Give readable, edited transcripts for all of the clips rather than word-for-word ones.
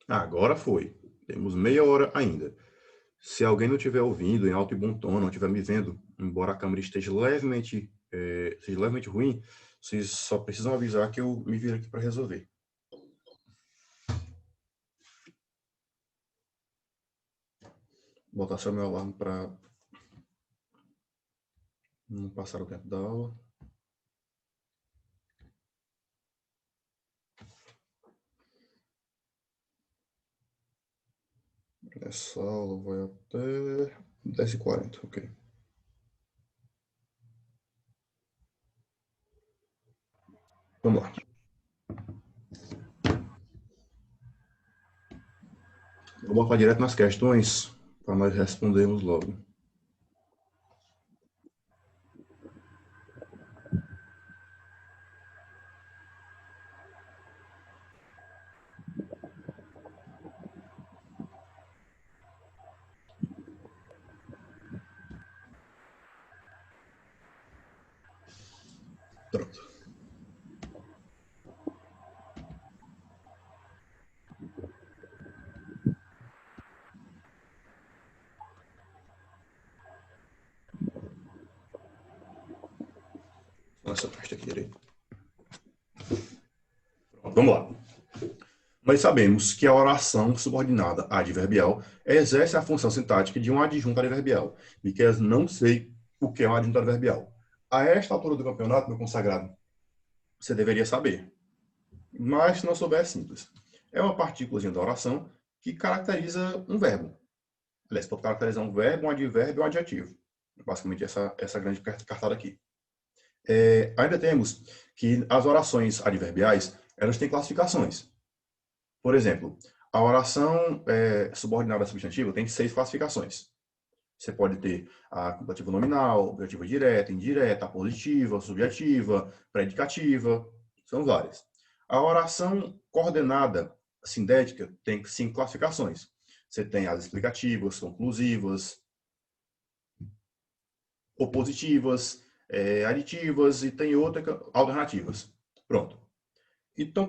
Agora foi. Temos meia hora ainda. Se alguém não estiver ouvindo em alto e bom tom, não estiver me vendo, embora a câmera seja levemente ruim, vocês só precisam avisar que eu me viro aqui para resolver. Vou botar só meu alarme para não passar o tempo da aula. Essa aula vai até 10h40, ok. Vamos lá. Vou botar direto nas questões para nós respondermos logo. Pronto. Essa parte aqui direito. Pronto, vamos lá. Nós sabemos que a oração subordinada adverbial exerce a função sintática de um adjunto adverbial, e que eu não sei o que é um adjunto adverbial. A esta altura do campeonato, meu consagrado, você deveria saber. Mas se não souber, é simples. É uma partícula da oração que caracteriza um verbo. Aliás, pode caracterizar um verbo, um advérbio e um adjetivo. Basicamente, essa grande cartada aqui. Ainda temos que as orações adverbiais, elas têm classificações. Por exemplo, a oração subordinada substantiva tem 6 classificações. Você pode ter a completiva nominal, objetiva direta, indireta, positiva, subjetiva, predicativa, são várias. A oração coordenada sindética tem 5 classificações. Você tem as explicativas, conclusivas, opositivas, aditivas e tem outras alternativas. Pronto. Então,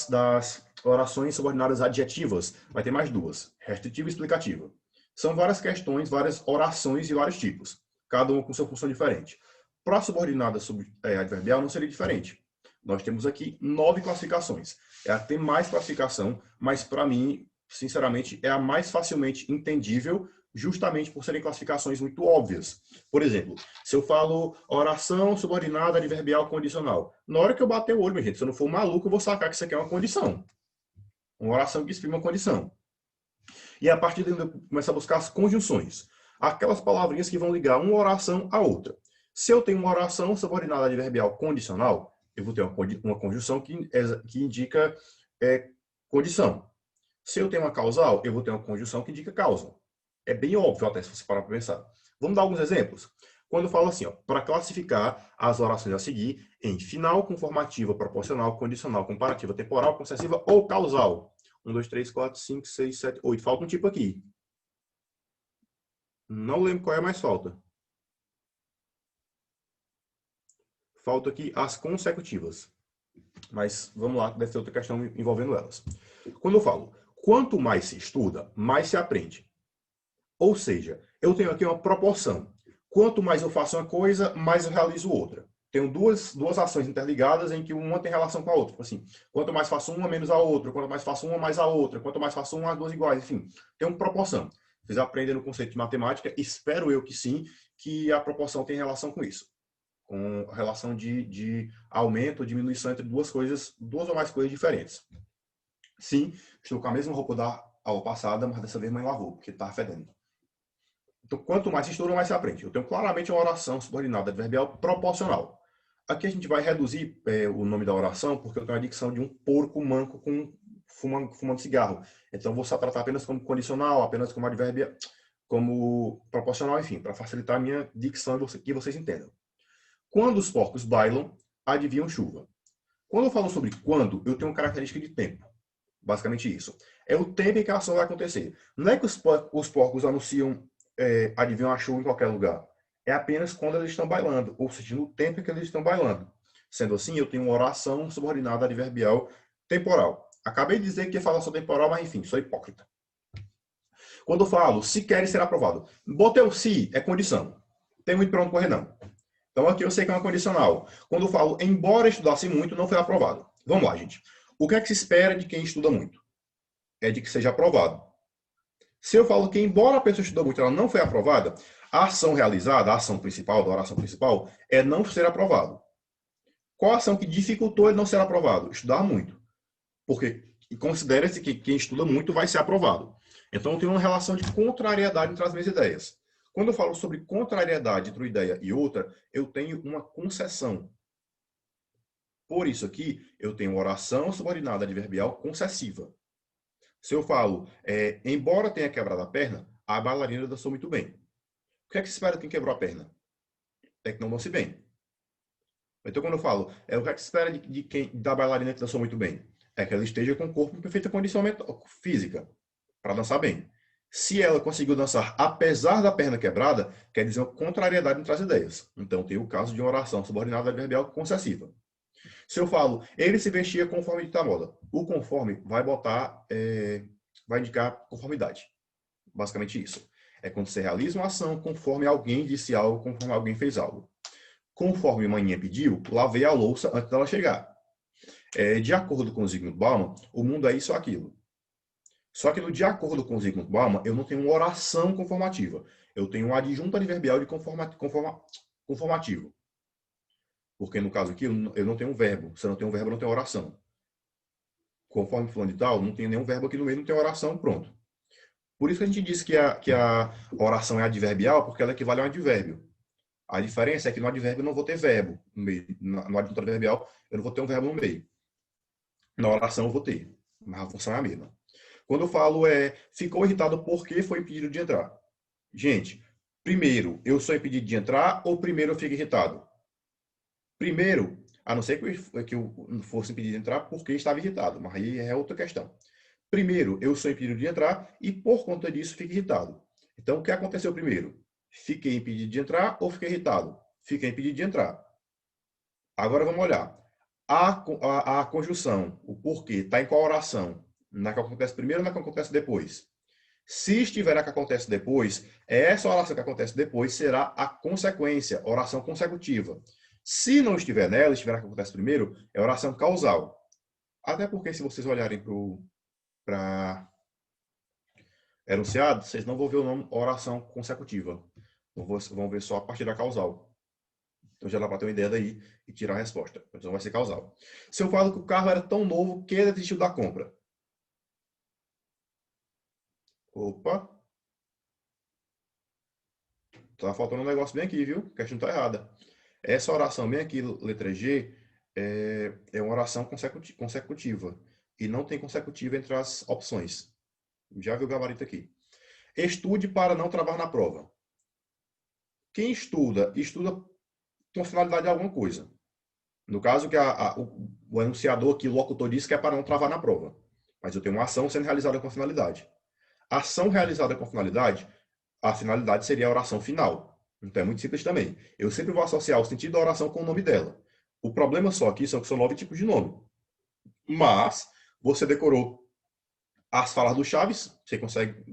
das orações subordinadas adjetivas, vai ter mais 2, restritiva e explicativa. São várias questões, várias orações de vários tipos, cada uma com sua função diferente. Para a subordinada adverbial não seria diferente. Nós temos aqui 9 classificações. É a que tem mais classificação, mas para mim, sinceramente, é a mais facilmente entendível, justamente por serem classificações muito óbvias. Por exemplo, se eu falo oração subordinada adverbial condicional, na hora que eu bater o olho, minha gente, se eu não for maluco, eu vou sacar que isso aqui é uma condição. Uma oração que exprime uma condição. E a partir daí eu começo a buscar as conjunções. Aquelas palavrinhas que vão ligar uma oração à outra. Se eu tenho uma oração subordinada adverbial condicional, eu vou ter uma conjunção que indica condição. Se eu tenho uma causal, eu vou ter uma conjunção que indica causa. É bem óbvio até se você parar para pensar. Vamos dar alguns exemplos? Quando eu falo assim, para classificar as orações a seguir em final, conformativa, proporcional, condicional, comparativa, temporal, concessiva ou causal. 1, 2, 3, 4, 5, 6, 7, 8. Falta um tipo aqui. Não lembro qual é, mais falta. Falta aqui as consecutivas. Mas vamos lá, deve ter outra questão envolvendo elas. Quando eu falo, quanto mais se estuda, mais se aprende. Ou seja, eu tenho aqui uma proporção. Quanto mais eu faço uma coisa, mais eu realizo outra. Tenho duas ações interligadas em que uma tem relação com a outra. Tipo assim, quanto mais faço uma, menos a outra. Quanto mais faço uma, mais a outra. Quanto mais faço uma, as duas iguais. Enfim, tem uma proporção. Vocês aprendem no conceito de matemática, espero eu que sim, que a proporção tem relação com isso. Com a relação de aumento ou diminuição entre duas ou mais coisas diferentes. Sim, estou com a mesma roupa da aula passada, mas dessa vez mãe lavou, porque está fedendo. Então, quanto mais se estuda, mais se aprende. Eu tenho claramente uma oração subordinada adverbial proporcional. Aqui a gente vai reduzir o nome da oração, porque eu tenho a dicção de um porco manco fumando cigarro. Então, eu vou só tratar apenas como condicional, apenas como advérbio, como proporcional, enfim, para facilitar a minha dicção e que vocês entendam. Quando os porcos bailam, adivinham chuva. Quando eu falo sobre quando, eu tenho uma característica de tempo. Basicamente isso. É o tempo em que a ação vai acontecer. Não é que os porcos anunciam adivinham a chuva em qualquer lugar. É apenas quando eles estão bailando, ou seja, no tempo em que eles estão bailando. Sendo assim, eu tenho uma oração subordinada adverbial temporal. Acabei de dizer que ia falar sobre temporal, mas enfim, sou hipócrita. Quando eu falo, se quer ser aprovado, botei o se, é condição. Tem muito para onde correr, não. Então aqui eu sei que é uma condicional. Quando eu falo, embora estudasse muito, não foi aprovado. Vamos lá, gente. O que é que se espera de quem estuda muito? É de que seja aprovado. Se eu falo que, embora a pessoa estudou muito, ela não foi aprovada, a ação realizada, a ação principal, da oração principal, é não ser aprovado. Qual a ação que dificultou ele não ser aprovado? Estudar muito. Porque considera-se que quem estuda muito vai ser aprovado. Então, eu tenho uma relação de contrariedade entre as minhas ideias. Quando eu falo sobre contrariedade entre uma ideia e outra, eu tenho uma concessão. Por isso aqui, eu tenho oração subordinada adverbial concessiva. Se eu falo, embora tenha quebrado a perna, a bailarina dançou muito bem. O que é que se espera de quem quebrou a perna? É que não dance bem. Então, quando eu falo, o que é que se espera de quem, da bailarina que dançou muito bem? É que ela esteja com o corpo em perfeita condição física para dançar bem. Se ela conseguiu dançar apesar da perna quebrada, quer dizer uma contrariedade entre as ideias. Então, tem o caso de uma oração subordinada adverbial concessiva. Se eu falo, ele se vestia conforme dita a moda, o conforme vai indicar conformidade. Basicamente isso. É quando você realiza uma ação conforme alguém disse algo, conforme alguém fez algo. Conforme manhã pediu, lavei a louça antes dela chegar. De acordo com o Zygmunt Bauman, o mundo é isso ou aquilo. Só que, de acordo com o Zygmunt Bauman, eu não tenho uma oração conformativa. Eu tenho um adjunto adverbial de conformativo. Porque, no caso aqui, eu não tenho um verbo. Se eu não tenho um verbo, eu não tenho oração. Conforme fulano de tal, não tem nenhum verbo aqui no meio, não tem oração, pronto. Por isso que a gente diz que a oração é adverbial, porque ela equivale a um advérbio. A diferença é que no advérbio eu não vou ter verbo no meio. No adjunto adverbial, eu não vou ter um verbo no meio. Na oração eu vou ter, mas a função é a mesma. Quando eu falo ficou irritado porque foi impedido de entrar. Gente, primeiro, eu sou impedido de entrar ou primeiro eu fico irritado? Primeiro, a não ser que eu fosse impedido de entrar porque estava irritado, mas aí é outra questão. Primeiro, eu sou impedido de entrar e por conta disso fico irritado. Então, o que aconteceu primeiro? Fiquei impedido de entrar ou fiquei irritado? Fiquei impedido de entrar. Agora vamos olhar. A conjunção, o porquê, está em qual oração? Na que acontece primeiro ou na que acontece depois? Se estiver na que acontece depois, essa oração que acontece depois será a consequência, oração consecutiva. Se não estiver nela, estiver na que acontece primeiro, é oração causal. Até porque, se vocês olharem para enunciado, vocês não vão ver o nome oração consecutiva. Vão ver só a partir da causal. Então já dá para ter uma ideia daí e tirar a resposta. Então vai ser causal. Se eu falo que o carro era tão novo que ele desistiu da compra. Opa! Tá faltando um negócio bem aqui, viu? A questão tá errada. Essa oração bem aqui, letra G, é uma oração consecutiva. E não tem consecutiva entre as opções. Já viu o gabarito aqui. Estude para não travar na prova. Quem estuda, estuda com finalidade de alguma coisa. No caso, que o enunciador aqui, o locutor, disse que é para não travar na prova. Mas eu tenho uma ação sendo realizada com finalidade. Ação realizada com finalidade, a finalidade seria a oração final. Então é muito simples também. Eu sempre vou associar o sentido da oração com o nome dela. O problema só aqui são que são 9 tipos de nome. Mas você decorou as falas do Chaves, você consegue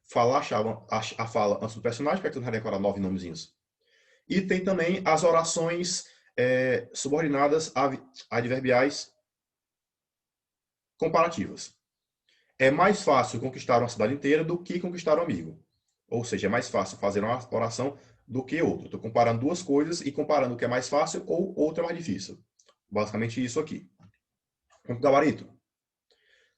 falar a fala antes do personagem, para que você não vai decorar 9 nomezinhos. E tem também as orações subordinadas adverbiais comparativas. É mais fácil conquistar uma cidade inteira do que conquistar um amigo. Ou seja, é mais fácil fazer uma oração do que outra. Estou comparando duas coisas e comparando o que é mais fácil ou outra é mais difícil. Basicamente isso aqui. Ponto gabarito.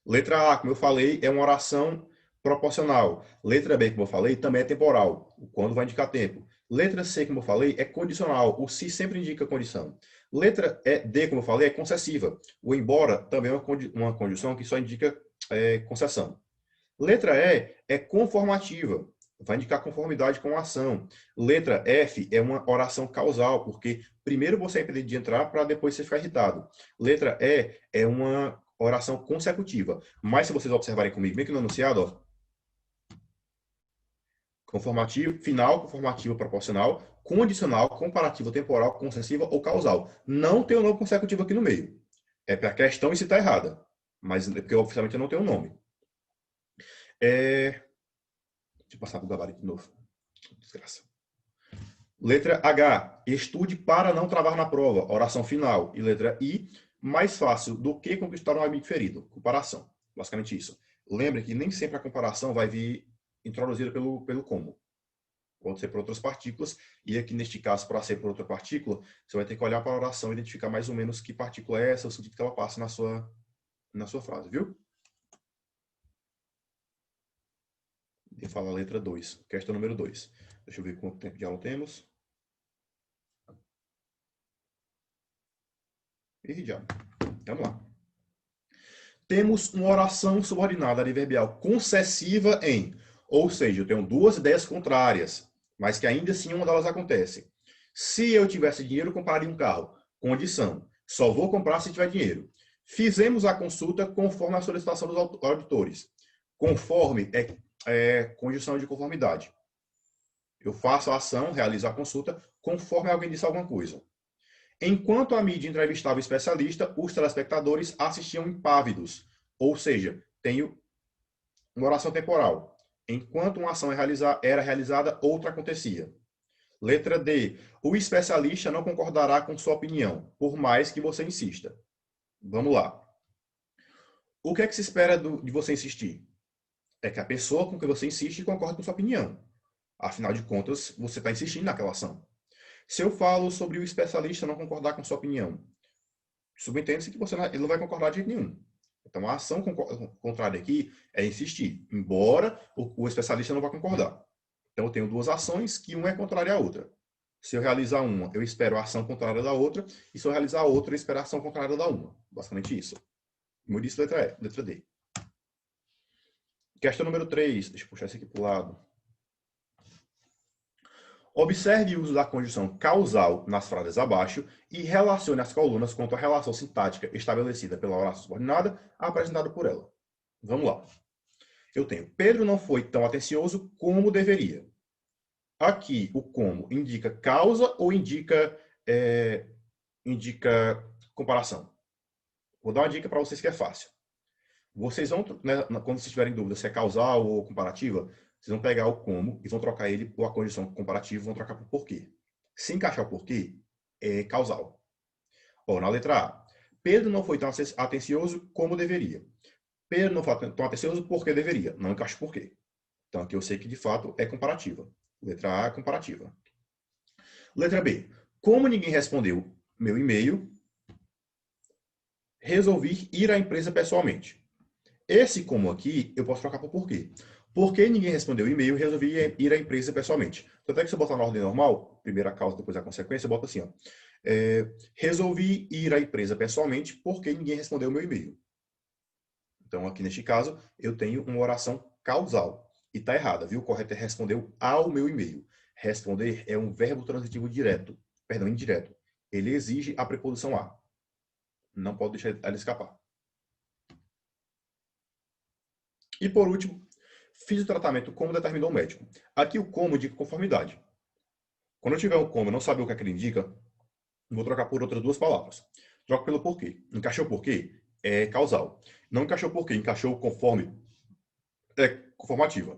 Letra A, como eu falei, é uma oração proporcional. Letra B, como eu falei, também é temporal. O quando vai indicar tempo. Letra C, como eu falei, é condicional. O se sempre indica condição. Letra D, como eu falei, é concessiva. O embora também é uma condição que só indica concessão. Letra E é conformativa. Vai indicar conformidade com a ação. Letra F é uma oração causal, porque primeiro você é impedido de entrar para depois você ficar irritado. Letra E é uma oração consecutiva. Mas se vocês observarem comigo, bem que no enunciado, ó, conformativo, final, conformativo proporcional, condicional, comparativo, temporal, concessiva ou causal. Não tem o nome consecutivo aqui no meio. É para a questão e se está errada. mas porque oficialmente eu não tenho um nome. Deixa eu passar para o gabarito de novo. Desgraça. Letra H, estude para não travar na prova, oração final. E letra I, mais fácil do que conquistar um amigo ferido, comparação. Basicamente isso. Lembre que nem sempre a comparação vai vir introduzida pelo como. Pode ser por outras partículas, e aqui neste caso, para ser por outra partícula, você vai ter que olhar para a oração e identificar mais ou menos que partícula é essa, o sentido que ela passa na sua frase, viu? E fala a letra 2, questão número 2. Deixa eu ver quanto tempo de aula temos. E já. Vamos lá. Temos uma oração subordinada adverbial concessiva em, ou seja, eu tenho duas ideias contrárias, mas que ainda assim uma delas acontece. Se eu tivesse dinheiro, compraria um carro. Condição: só vou comprar se tiver dinheiro. Fizemos a consulta conforme a solicitação dos auditores. Conforme é condição de conformidade. Eu faço a ação, realizo a consulta, conforme alguém disse alguma coisa. Enquanto a mídia entrevistava o especialista, os telespectadores assistiam impávidos. Ou seja, tenho uma oração temporal. Enquanto uma ação era realizada, outra acontecia. Letra D. O especialista não concordará com sua opinião, por mais que você insista. Vamos lá. O que é que se espera de você insistir? É que a pessoa com que você insiste concorde com sua opinião. Afinal de contas, você está insistindo naquela ação. Se eu falo sobre o especialista não concordar com sua opinião, subentende-se que ele não vai concordar de jeito nenhum. Então, a ação contrária aqui é insistir, embora o especialista não vá concordar. Então, eu tenho duas ações que uma é contrária à outra. Se eu realizar uma, eu espero a ação contrária da outra, e se eu realizar a outra, eu espero a ação contrária da uma. Basicamente isso. Como eu disse, letra E, letra D. Questão número 3. Deixa eu puxar isso aqui para o lado. Observe o uso da conjunção causal nas frases abaixo e relacione as colunas quanto à relação sintática estabelecida pela oração subordinada apresentada por ela. Vamos lá. Eu tenho: Pedro não foi tão atencioso como deveria. Aqui, o como indica causa ou indica comparação? Vou dar uma dica para vocês que é fácil. Vocês vão, né, quando vocês tiverem dúvida se é causal ou comparativa, vocês vão pegar o como e vão trocar ele por a condição comparativa, vão trocar por porquê. Se encaixar o porquê, é causal. Ó, na letra A, Pedro não foi tão atencioso como deveria. Pedro não foi tão atencioso porque deveria. Não encaixa o porquê. Então aqui eu sei que de fato é comparativa. Letra A é comparativa. Letra B, como ninguém respondeu meu e-mail, resolvi ir à empresa pessoalmente. Esse como aqui, eu posso trocar por porquê. Porque ninguém respondeu o e-mail, resolvi ir à empresa pessoalmente. Tanto é que se eu botar na ordem normal, primeiro a causa, depois a consequência, eu boto assim, ó. Resolvi ir à empresa pessoalmente porque ninguém respondeu o meu e-mail. Então, aqui neste caso, eu tenho uma oração causal. E está errada, viu? O correto é respondeu ao meu e-mail. Responder é um verbo transitivo direto, perdão, indireto. Ele exige a preposição a. Não pode deixar ela escapar. E por último, fiz o tratamento como determinou o médico. Aqui o como indica conformidade. Quando eu tiver um como e não saber o que é que ele indica, vou trocar por outras duas palavras. Troco pelo porquê. Encaixou o porquê? É causal. Não encaixou o porquê, encaixou conforme é conformativa.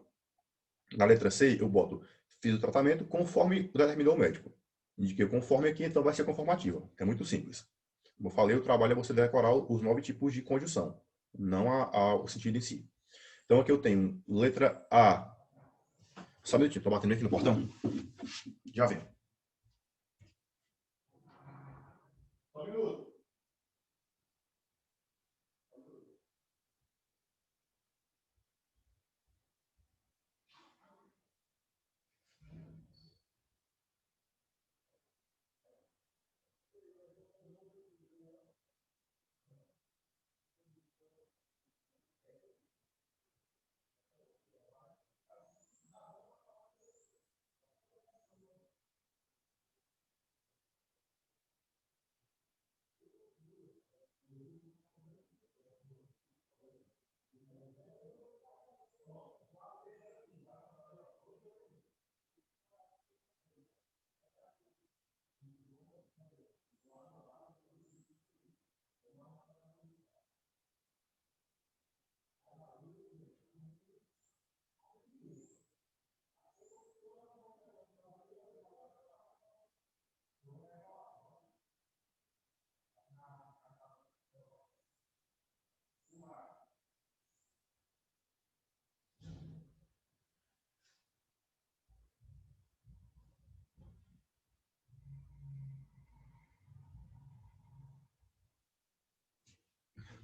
Na letra C, eu boto fiz o tratamento conforme determinou o médico. Indiquei conforme aqui, então vai ser conformativa. É muito simples. Como eu falei, o trabalho é você decorar os 9 tipos de conjunção, não o sentido em si. Então aqui eu tenho letra A. Só um minutinho, estou batendo aqui no portão. Já vem. Só um minuto.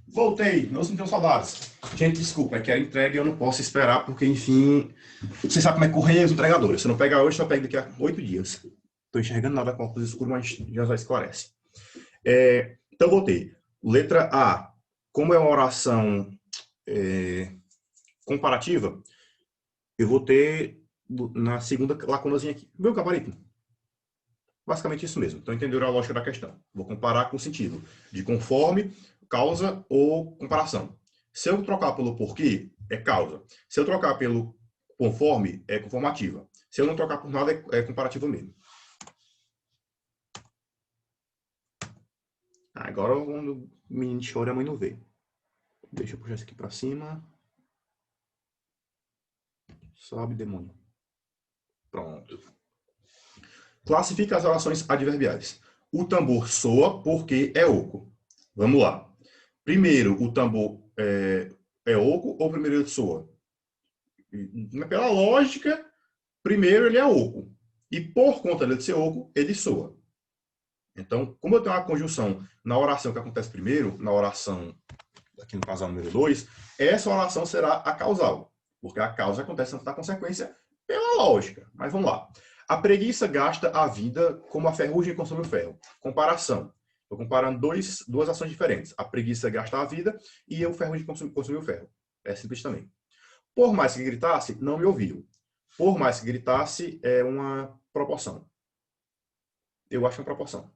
Voltei, não tenho saudades. Gente, desculpa, é que a entrega eu não posso esperar, porque, enfim, você sabe como é correr os entregadores. Se não pegar hoje, só pega daqui a 8 dias. Estou enxergando nada com óculos escuros, mas já esclarece. Então, voltei. Letra A. Como é uma oração comparativa, eu vou ter na segunda lacunazinha aqui. Viu, gabarito? Basicamente isso mesmo. Então, entenderam a lógica da questão. Vou comparar com o sentido de conforme, causa ou comparação. Se eu trocar pelo porquê, é causa. Se eu trocar pelo conforme, é conformativa. Se eu não trocar por nada, é comparativa mesmo. Agora, quando o menino chora, a mãe não vê. Deixa eu puxar isso aqui para cima. Sobe, demônio. Pronto. Classifica as orações adverbiais. O tambor soa porque é oco. Vamos lá. Primeiro, o tambor é oco ou primeiro ele soa? Pela lógica, primeiro ele é oco. E por conta de ser oco, ele soa. Então, como eu tenho uma conjunção na oração que acontece primeiro, na oração, aqui no caso número 2, essa oração será a causal. Porque a causa acontece antes da consequência pela lógica. Mas vamos lá. A preguiça gasta a vida como a ferrugem consome o ferro. Comparação. Estou comparando duas ações diferentes. A preguiça gasta a vida e o ferrugem consome o ferro. É simples também. Por mais que gritasse, não me ouviu. Por mais que gritasse, é uma proporção. Eu acho uma proporção.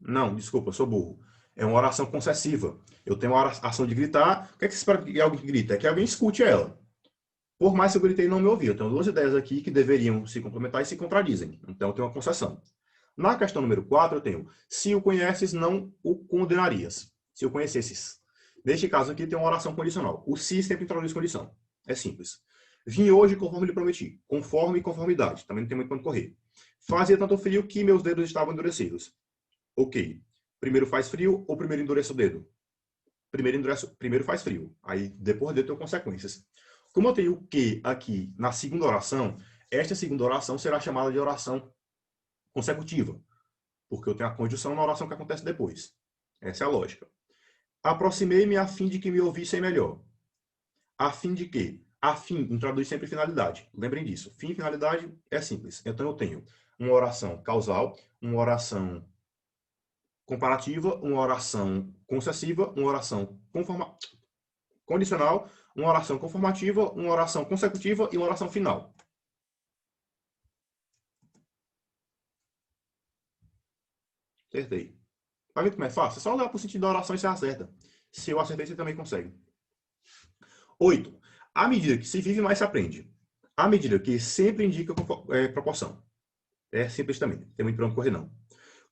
Não, desculpa, eu sou burro. É uma oração concessiva. Eu tenho uma ação de gritar. O que é que você espera que alguém grita? É que alguém escute ela. Por mais que eu gritei, não me ouviu. Eu tenho duas ideias aqui que deveriam se complementar e se contradizem. Então, eu tenho uma concessão. Na questão número 4, eu tenho: se o conheces, não o condenarias. Se o conhecesses. Neste caso aqui, tem uma oração condicional. O se sempre introduz condição. É simples. Vim hoje conforme lhe prometi. Conforme e conformidade. Também não tem muito para onde correr. Fazia tanto frio que meus dedos estavam endurecidos. Ok. Primeiro faz frio ou primeiro endurece o dedo? Primeiro faz frio. Aí, depois dele, tem consequências. Como eu tenho o que aqui na segunda oração, esta segunda oração será chamada de oração consecutiva, porque eu tenho a conjunção na oração que acontece depois. Essa é a lógica. Aproximei-me a fim de que me ouvissem melhor. A fim de quê? A fim introduz sempre finalidade. Lembrem disso. Fim e finalidade é simples. Então eu tenho uma oração causal, uma oração comparativa, uma oração concessiva, uma oração condicional, uma oração conformativa, uma oração consecutiva e uma oração final. Acertei. Vai ver como é fácil? É só olhar para o sentido da oração e você acerta. Se eu acertei, você também consegue. 8. À medida que se vive, mais se aprende. À medida que sempre indica proporção. É simples também. Tem muito para onde correr, não.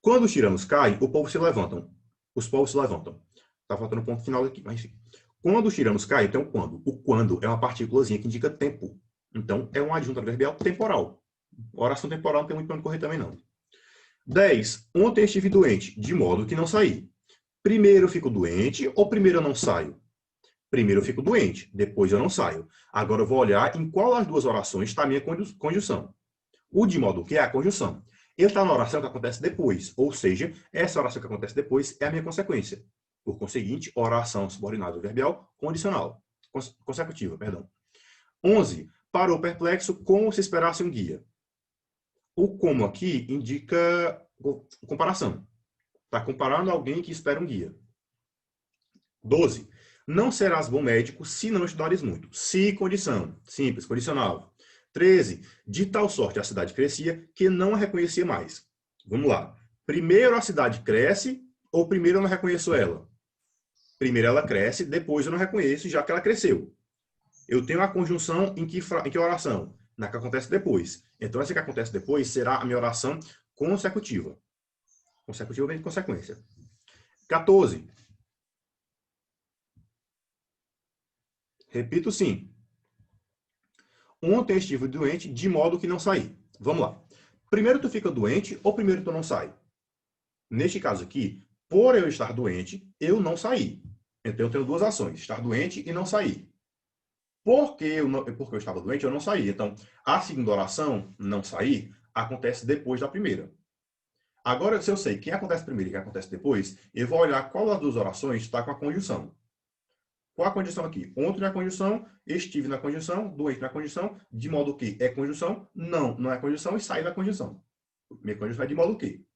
Quando os tiranos caem, o povo se levantam. Os povos se levantam. Tá faltando um ponto final aqui, mas enfim. Quando os tiranos caem, então quando? O quando é uma partículazinha que indica tempo. Então, é um adjunto adverbial temporal. Oração temporal não tem muito para onde correr também, não. 10. Ontem estive doente, de modo que não saí. Primeiro eu fico doente ou primeiro eu não saio? Primeiro eu fico doente, depois eu não saio. Agora eu vou olhar em qual das duas orações está a minha conjunção. O de modo que é a conjunção. Ele está na oração que acontece depois, ou seja, essa oração que acontece depois é a minha consequência. Por conseguinte, oração subordinada adverbial condicional. Consecutiva, perdão. 11. Parou perplexo como se esperasse um guia. O como aqui indica comparação. Está comparando alguém que espera um guia. 12. Não serás bom médico se não estudares muito. Se condição. Simples, condicional. 13. De tal sorte a cidade crescia que não a reconhecia mais. Vamos lá. Primeiro a cidade cresce ou primeiro eu não reconheço ela? Primeiro ela cresce, depois eu não reconheço, já que ela cresceu. Eu tenho a conjunção em que oração? Na que acontece depois. Então, essa que acontece depois será a minha oração consecutiva. Consecutiva vem de consequência. 14. Repito sim. Ontem estive doente de modo que não saí. Vamos lá. Primeiro tu fica doente ou primeiro tu não sai? Neste caso aqui, por eu estar doente, eu não saí. Então eu tenho duas ações, estar doente e não sair. Porque eu estava doente, eu não saí. Então, a segunda oração, não sair, acontece depois da primeira. Agora, se eu sei quem acontece primeiro e quem acontece depois, eu vou olhar qual das duas orações está com a conjunção. Qual a conjunção aqui? Ontem na conjunção, estive na conjunção, doente na conjunção, de modo que é conjunção? Não, não é conjunção e sai da conjunção. Minha conjunção é de modo que.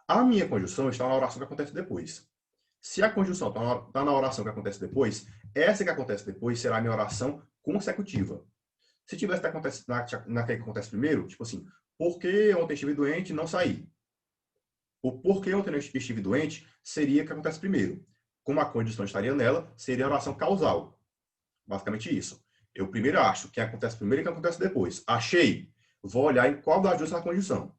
A minha conjunção está na oração que acontece depois. Se a conjunção está na oração que acontece depois, essa que acontece depois será a minha oração consecutiva. Se tivesse na que acontece primeiro, tipo assim, porque ontem estive doente e não saí. O porquê ontem estive doente seria o que acontece primeiro. Como a condição estaria nela, seria a oração causal. Basicamente isso. Eu primeiro acho que acontece primeiro e que acontece depois. Achei. Vou olhar em qual das duas está a conjunção.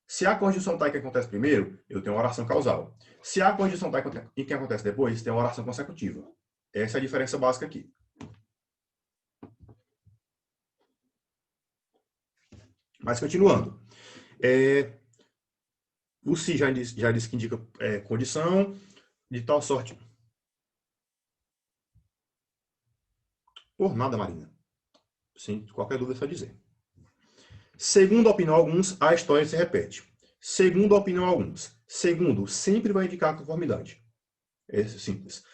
Se a conjunção está em que acontece primeiro, eu tenho uma oração causal. Se a conjunção está em que acontece depois, tem uma oração consecutiva. Essa é a diferença básica aqui. Mas continuando. O se já disse que indica condição de tal sorte. Por nada, Marina. Sem qualquer dúvida, é só dizer. Segundo a opinião de alguns, a história se repete. Segundo a opinião de alguns. Segundo, sempre vai indicar conformidade. É simples.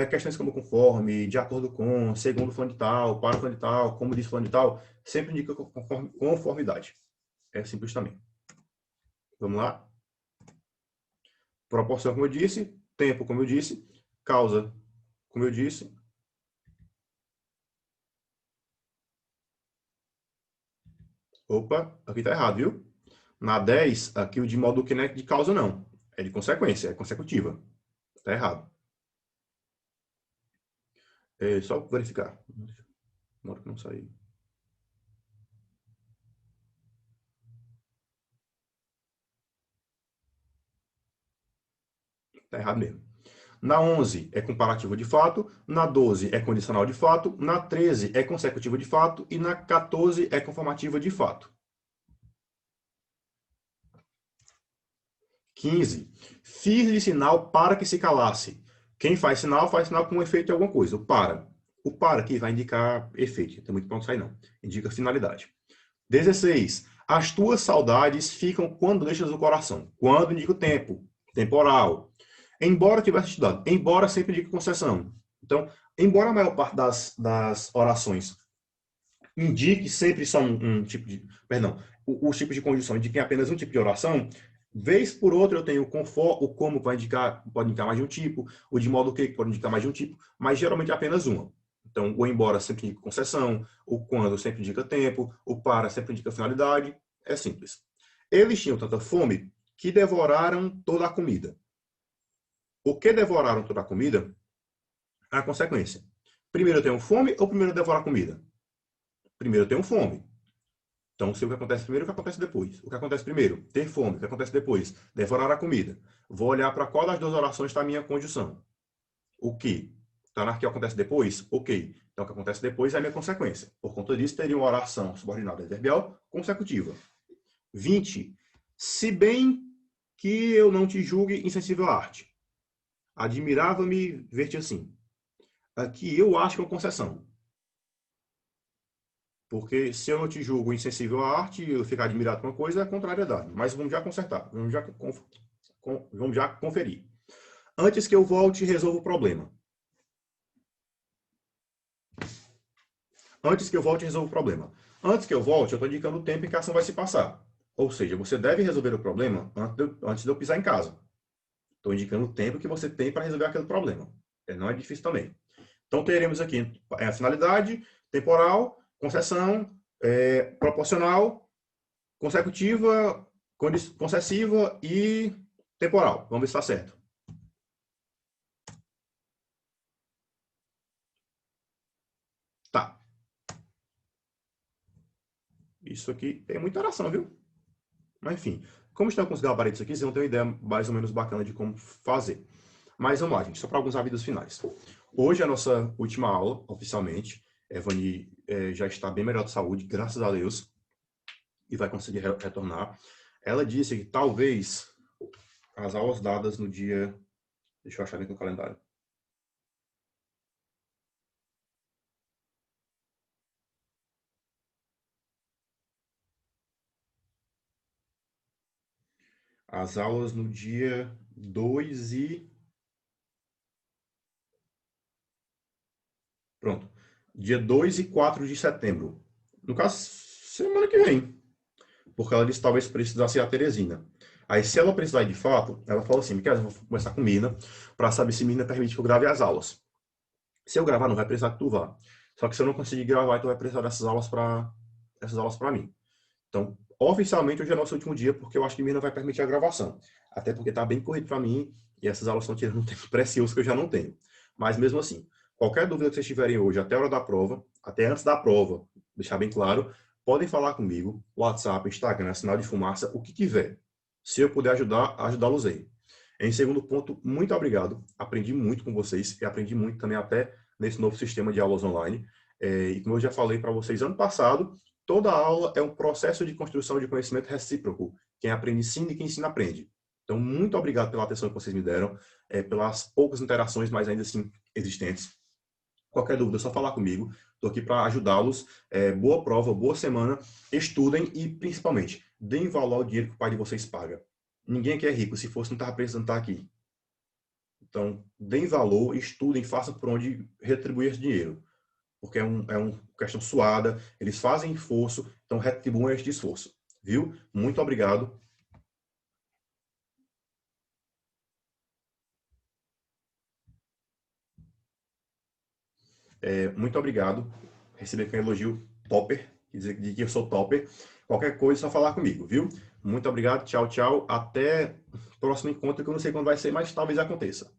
Questões como conforme, de acordo com, segundo fulano de tal, para fulano de tal, como diz fulano de tal, sempre indica conformidade. É simples também. Vamos lá? Proporção, como eu disse. Tempo, como eu disse. Causa, como eu disse. Opa, aqui tá errado, viu? Na 10, aqui o de modo que não é de causa, não. É de consequência, é consecutiva. Tá errado. É só verificar. Na hora que não sair. Tá errado mesmo. Na 11 é comparativo de fato, na 12 é condicional de fato, na 13 é consecutiva de fato e na 14 é conformativa de fato. 15. Fiz-lhe sinal para que se calasse. Quem faz sinal com efeito de alguma coisa. O para. O para aqui vai indicar efeito. Não tem muito ponto sair, não. Indica finalidade. 16. As tuas saudades ficam quando deixas o coração. Quando indica o tempo. Temporal. Embora tivesse estudado. Embora sempre indica concessão. Então, embora a maior parte das orações indique sempre só um tipo de. Perdão, os tipos de condição indiquem apenas um tipo de oração, vez por outra eu tenho o como vai indicar, pode indicar mais de um tipo, o de modo que pode indicar mais de um tipo, mas geralmente é apenas uma. Então, o embora sempre indica concessão, o quando sempre indica tempo, o para sempre indica finalidade. É simples. Eles tinham tanta fome que devoraram toda a comida. O que devoraram toda a comida? A consequência. Primeiro eu tenho fome ou primeiro eu devoro a comida? Primeiro eu tenho fome. Então, se o que acontece primeiro, o que acontece depois? O que acontece primeiro? Ter fome. O que acontece depois? Devorar a comida. Vou olhar para qual das duas orações está a minha condição. O que? Está na que acontece depois? Ok. Então, o que acontece depois é a minha consequência. Por conta disso, teria uma oração subordinada adverbial consecutiva. 20. Se bem que eu não te julgue insensível à arte. Admirava-me ver-te assim. Aqui eu acho que é uma concessão. Porque se eu não te julgo insensível à arte, eu ficar admirado com uma coisa é contrariedade. Mas vamos já consertar, vamos já conferir. Antes que eu volte, resolva o problema. Antes que eu volte, resolva o problema. Antes que eu volte, eu estou indicando o tempo em que a ação vai se passar. Ou seja, você deve resolver o problema antes de eu pisar em casa. Estou indicando o tempo que você tem para resolver aquele problema. Não é difícil também. Então, teremos aqui a finalidade, temporal, concessão, proporcional, consecutiva, concessiva e temporal. Vamos ver se está certo. Tá. Isso aqui tem muita oração, viu? Mas enfim, como estão com os gabaritos aqui, vocês vão ter uma ideia mais ou menos bacana de como fazer. Mas vamos lá, gente, só para alguns avisos finais. Hoje é a nossa última aula, oficialmente. Evani já está bem melhor de saúde, graças a Deus, e vai conseguir retornar. Ela disse que talvez as aulas dadas no dia... Deixa eu achar aqui no calendário. as aulas no dia 2 e... Pronto. Dia 2 e 4 de setembro. No caso, semana que vem. Porque ela disse que talvez precisasse ir a Teresina. Aí, se ela precisar ir de fato, ela falou assim, Miquel, eu vou conversar com Mirna para saber se Mirna permite que eu grave as aulas. Se eu gravar, não vai precisar que tu vá. Só que se eu não conseguir gravar, tu vai precisar dessas aulas para mim. Então, oficialmente, hoje é nosso último dia, porque eu acho que Mirna vai permitir a gravação. Até porque tá bem corrido para mim e essas aulas estão tirando um tempo precioso que eu já não tenho. Mas mesmo assim, qualquer dúvida que vocês tiverem hoje, até a hora da prova, até antes da prova, deixar bem claro, podem falar comigo, WhatsApp, Instagram, sinal de fumaça, o que tiver. Se eu puder ajudar, ajudá-los aí. Em segundo ponto, muito obrigado. Aprendi muito com vocês e aprendi muito também até nesse novo sistema de aulas online. E como eu já falei para vocês ano passado, toda aula é um processo de construção de conhecimento recíproco. Quem aprende ensina e quem ensina aprende. Então, muito obrigado pela atenção que vocês me deram, pelas poucas interações, mas ainda assim existentes. Qualquer dúvida, é só falar comigo. Estou aqui para ajudá-los. Boa prova, boa semana. Estudem e, principalmente, deem valor ao dinheiro que o pai de vocês paga. Ninguém aqui é rico. Se fosse, não estava precisando estar aqui. Então, deem valor, estudem, façam por onde retribuir esse dinheiro. Porque é uma questão suada, eles fazem esforço, então retribuam este esforço. Viu? Muito obrigado. Muito obrigado. Recebi aqui um elogio topper, quer dizer de que eu sou topper. Qualquer coisa, é só falar comigo, viu? Muito obrigado, tchau, tchau. Até o próximo encontro, que eu não sei quando vai ser, mas talvez aconteça.